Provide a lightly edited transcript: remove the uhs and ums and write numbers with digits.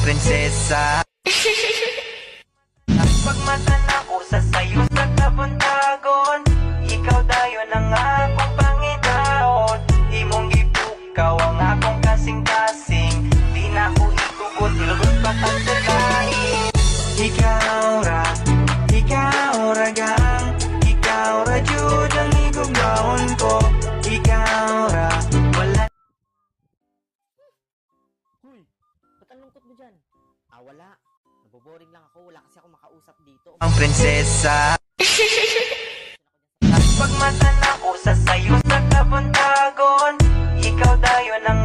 prinsesa. Pagmatan ako sa sayo sa kabuntagon, ikaw dayon ang akong pangidaot. Imong gipukaw ang akong kasing-kasing, di na ko ikugot, ilugod pa kansalain. Ikaw ra gang, ikaw ra jud ang igugawon ko. Ikaw ra, wala. Huy, ba't ang lungkot mo dyan? Wala. Naboboring lang ako. Wala kasi ako makausap dito. Ang prinsesa. Pagmatan ako sa sayo sa kabuntagon, ikaw dayon ang